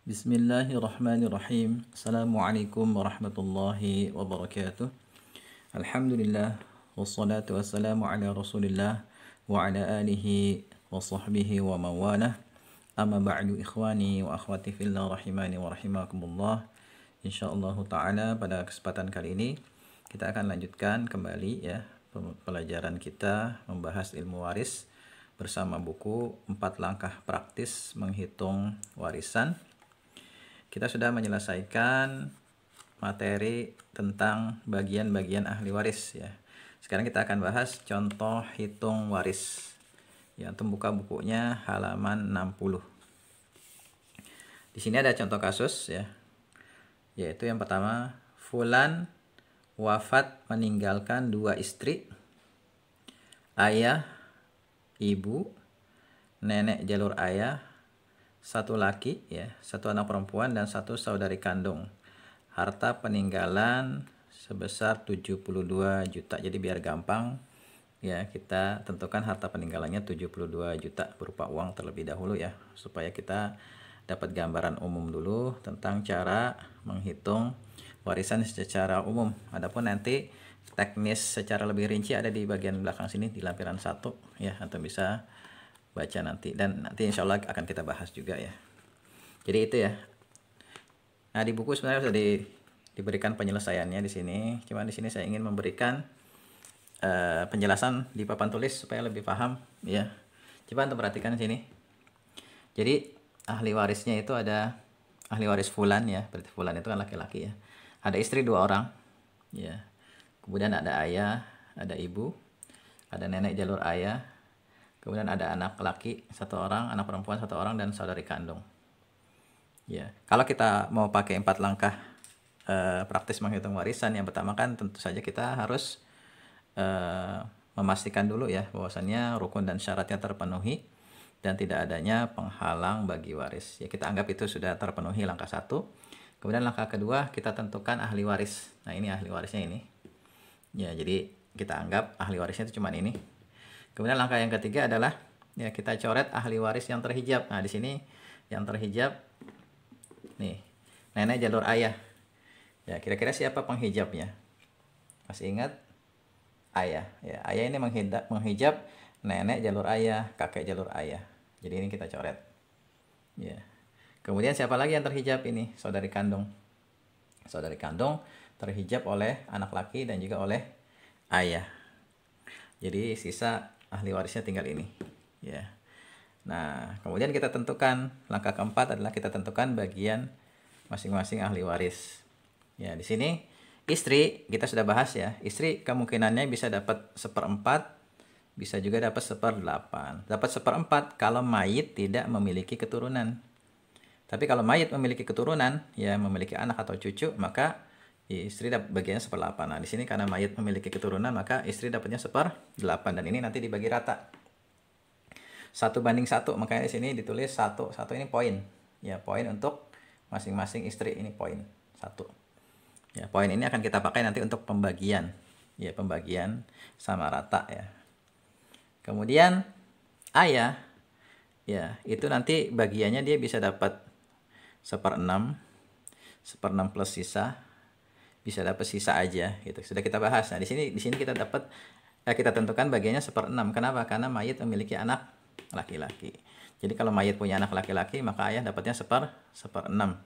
Bismillahirrahmanirrahim. Assalamualaikum warahmatullahi wabarakatuh. Alhamdulillah wassalatu wassalamu ala Rasulillah wa ala alihi wa sahbihi wa mawalah. Amma ba'du ikhwani wa akhwati fillah rahimani wa rahimakumullah. Insyaallah taala pada kesempatan kali ini kita akan lanjutkan kembali ya pelajaran kita membahas ilmu waris bersama buku 4 langkah praktis menghitung warisan. Kita sudah menyelesaikan materi tentang bagian-bagian ahli waris ya. Sekarang kita akan bahas contoh hitung waris. Ya, untuk buka bukunya halaman 60. Di sini ada contoh kasus ya. Yaitu yang pertama, fulan wafat meninggalkan 2 istri, ayah, ibu, nenek jalur ayah, 1 laki ya, 1 anak perempuan dan 1 saudari kandung. Harta peninggalan sebesar 72 juta. Jadi biar gampang ya, kita tentukan harta peninggalannya 72 juta berupa uang terlebih dahulu ya, supaya kita dapat gambaran umum dulu tentang cara menghitung warisan secara umum. Adapun nanti teknis secara lebih rinci ada di bagian belakang sini di lampiran 1 ya, atau bisa baca nanti, dan nanti insya Allah akan kita bahas juga ya. Jadi itu ya. Nah, di buku sebenarnya sudah diberikan penyelesaiannya di sini. Cuma di sini saya ingin memberikan penjelasan di papan tulis supaya lebih paham ya. Coba untuk perhatikan di sini. Jadi ahli warisnya itu ada ahli waris fulan ya. Berarti fulan itu kan laki-laki ya. Ada istri 2 orang ya. Kemudian ada ayah, ada ibu, ada nenek jalur ayah. Kemudian ada anak laki 1 orang, anak perempuan 1 orang, dan saudari kandung. Ya, kalau kita mau pakai 4 langkah praktis menghitung warisan, yang pertama kan tentu saja kita harus memastikan dulu ya bahwasannya rukun dan syaratnya terpenuhi dan tidak adanya penghalang bagi waris. Ya, kita anggap itu sudah terpenuhi langkah 1. Kemudian langkah kedua, kita tentukan ahli waris. Nah, ini ahli warisnya ini. Ya, jadi kita anggap ahli warisnya itu cuma ini. Kemudian langkah yang ketiga adalah ya kita coret ahli waris yang terhijab. Nah, di sini yang terhijab nih, nenek jalur ayah. Ya, kira-kira siapa penghijabnya? Masih ingat? Ayah. Ya, ayah ini menghijab nenek jalur ayah, kakek jalur ayah. Jadi ini kita coret. Ya. Kemudian siapa lagi yang terhijab ini? Saudari kandung. Saudari kandung terhijab oleh anak laki dan juga oleh ayah. Jadi sisa ahli warisnya tinggal ini ya. Nah, kemudian kita tentukan langkah keempat adalah kita tentukan bagian masing-masing ahli waris. Ya, di sini istri kita sudah bahas ya. Istri kemungkinannya bisa dapat 1/4, bisa juga dapat 1/8. Dapat 1/4 kalau mayit tidak memiliki keturunan. Tapi kalau mayit memiliki keturunan, ya memiliki anak atau cucu, maka istri dapat bagiannya 1/8. Nah, di sini karena mayit memiliki keturunan, maka istri dapatnya 1/8, dan ini nanti dibagi rata. 1/1, makanya di sini ditulis 1. 1 ini poin. Ya, poin untuk masing-masing istri, ini poin 1. Ya, poin ini akan kita pakai nanti untuk pembagian. Ya, pembagian sama rata ya. Kemudian ayah ya, itu nanti bagiannya dia bisa dapat 1/6, 1/6 plus sisa, bisa dapat sisa aja gitu. Sudah kita bahas. Nah, di sini kita dapat kita tentukan bagiannya 1/6. Kenapa? Karena mayit memiliki anak laki-laki. Jadi kalau mayit punya anak laki-laki, maka ayah dapatnya 1/6.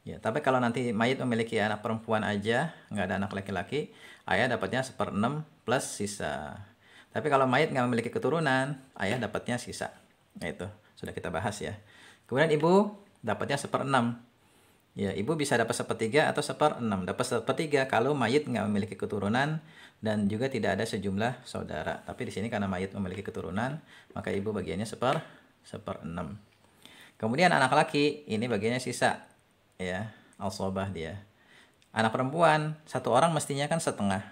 Ya, tapi kalau nanti mayit memiliki anak perempuan aja, nggak ada anak laki-laki, ayah dapatnya 1/6 plus sisa. Tapi kalau mayit nggak memiliki keturunan, ayah dapatnya sisa. Nah, itu sudah kita bahas ya. Kemudian ibu dapatnya 1/6. Ya, ibu bisa dapat 1/3 atau 1/6. Dapat 1/3 kalau mayit nggak memiliki keturunan dan juga tidak ada sejumlah saudara. Tapi di sini karena mayit memiliki keturunan, maka ibu bagiannya 1/6. Kemudian anak laki, ini bagiannya sisa. Ya, al-sobah dia. Anak perempuan, 1 orang mestinya kan setengah.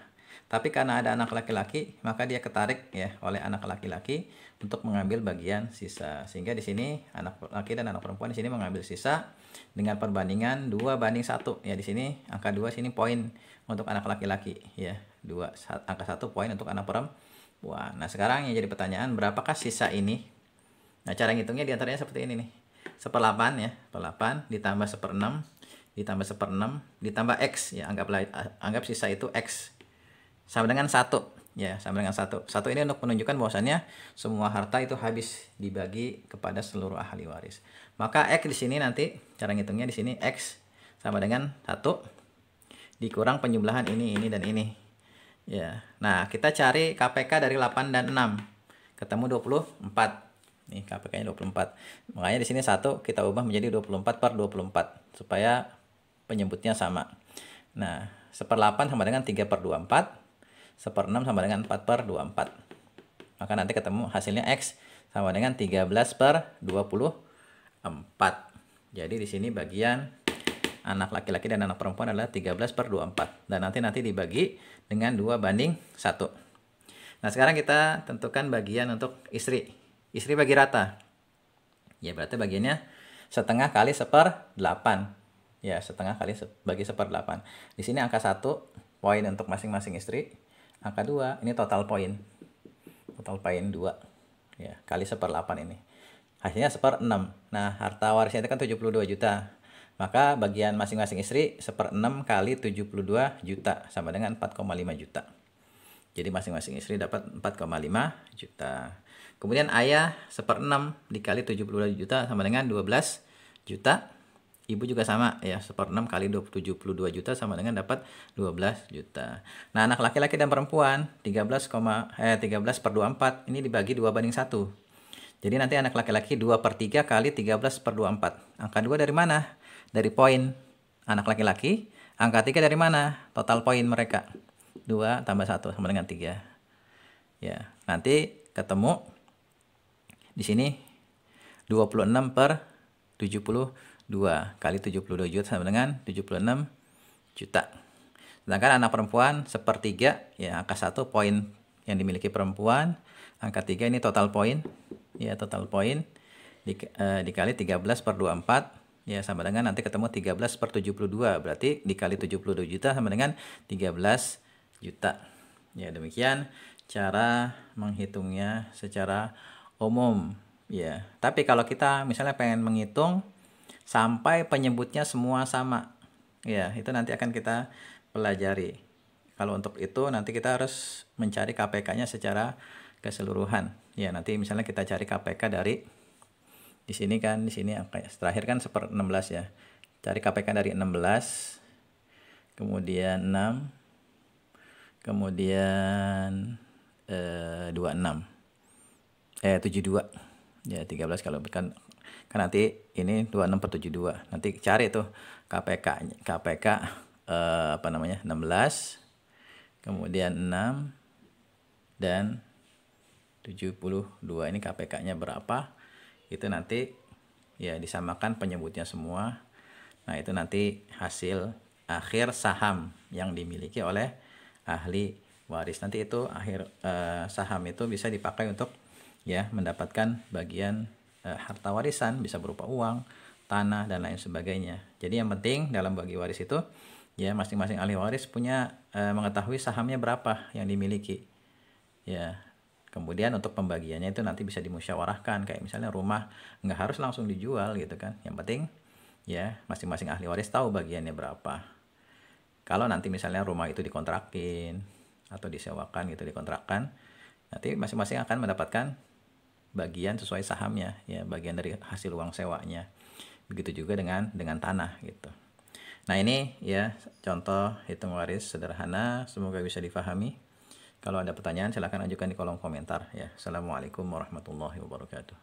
Tapi karena ada anak laki-laki, maka dia ketarik ya oleh anak laki-laki untuk mengambil bagian sisa. Sehingga di sini anak laki dan anak perempuan di sini mengambil sisa dengan perbandingan 2/1. Ya, di sini angka 2 sini poin untuk anak laki-laki ya. Angka 1 poin untuk anak perempuan. Nah, sekarang yang jadi pertanyaan, berapakah sisa ini? Nah, cara ngitungnya diantaranya seperti ini nih. 1/8 ya, 1/8 ditambah 1/6 ditambah 1/6 ditambah X ya, anggap sisa itu X sama dengan 1 ya, sama dengan 1. 1 ini untuk menunjukkan bahwasannya semua harta itu habis dibagi kepada seluruh ahli waris. Maka X di sini nanti cara ngitungnya di sini X sama dengan 1 dikurang penjumlahan ini dan ini. Ya. Nah, kita cari KPK dari 8 dan 6. Ketemu 24. Nih KPK-nya 24. Makanya di sini 1 kita ubah menjadi 24/24 supaya penyebutnya sama. Nah, 1/8 sama dengan 3/24. 1/6 sama dengan 4/24. Maka nanti ketemu hasilnya X sama dengan 13/24. Jadi di sini bagian anak laki-laki dan anak perempuan adalah 13/24. Dan nanti dibagi dengan 2/1. Nah, sekarang kita tentukan bagian untuk istri. Istri bagi rata. Ya, berarti bagiannya setengah kali 1/8. Ya, setengah kali bagi 1/8. Di sini angka 1 poin untuk masing-masing istri. Angka 2 ini total poin. Total poin 2. Ya, kali 1/8 ini. Hasilnya 1/6. Nah, harta warisnya itu kan 72 juta. Maka bagian masing-masing istri 1/6 kali 72 juta sama dengan 4,5 juta. Jadi masing-masing istri dapat 4,5 juta. Kemudian ayah 1/6 dikali 72 juta sama dengan 12 juta. Ibu juga sama ya, 1/6 kali 72 juta sama dengan dapat 12 juta. Nah, anak laki-laki dan perempuan 13/24 ini dibagi 2/1. Jadi nanti anak laki-laki 2/3 kali 13/24. Angka 2 dari mana? Dari poin anak laki-laki. Angka 3 dari mana? Total poin mereka. 2 tambah 1 sama dengan 3. Ya, nanti ketemu di sini 26/72 kali 72 juta sama dengan 76 juta. Sedangkan anak perempuan 1/3 ya, angka 1 poin yang dimiliki perempuan, angka 3 ini total poin ya, total poin dikali 13/24 ya, sama dengan nanti ketemu 13/72, berarti dikali 72 juta sama dengan 13 juta. Ya, demikian cara menghitungnya secara umum ya. Tapi kalau kita misalnya pengen menghitung sampai penyebutnya semua sama ya, itu nanti akan kita pelajari. Kalau untuk itu nanti kita harus mencari KPK-nya secara keseluruhan ya. Nanti misalnya kita cari KPK dari di sini kan, di sini terakhir kan 1/16 ya. Cari KPK dari 16, kemudian 6, kemudian 26. 72 ya, 13 kalau kan nanti ini 26/72. Nanti cari tuh KPK apa namanya, 16, kemudian 6 dan 72. Ini KPK-nya berapa? Itu nanti ya disamakan penyebutnya semua. Nah, itu nanti hasil akhir saham yang dimiliki oleh ahli waris. Nanti itu akhir saham itu bisa dipakai untuk ya mendapatkan bagian harta warisan, bisa berupa uang, tanah dan lain sebagainya. Jadi yang penting dalam bagi waris itu ya masing-masing ahli waris punya mengetahui sahamnya berapa yang dimiliki. Ya. Kemudian untuk pembagiannya itu nanti bisa dimusyawarahkan, kayak misalnya rumah nggak harus langsung dijual gitu kan. Yang penting ya masing-masing ahli waris tahu bagiannya berapa. Kalau nanti misalnya rumah itu dikontrakin atau disewakan gitu, dikontrakkan, nanti masing-masing akan mendapatkan bagian sesuai sahamnya ya, bagian dari hasil uang sewanya. Begitu juga dengan tanah gitu. Nah, ini ya contoh hitung waris sederhana, semoga bisa difahami. Kalau ada pertanyaan silahkan ajukan di kolom komentar ya. Assalamualaikum warahmatullahi wabarakatuh.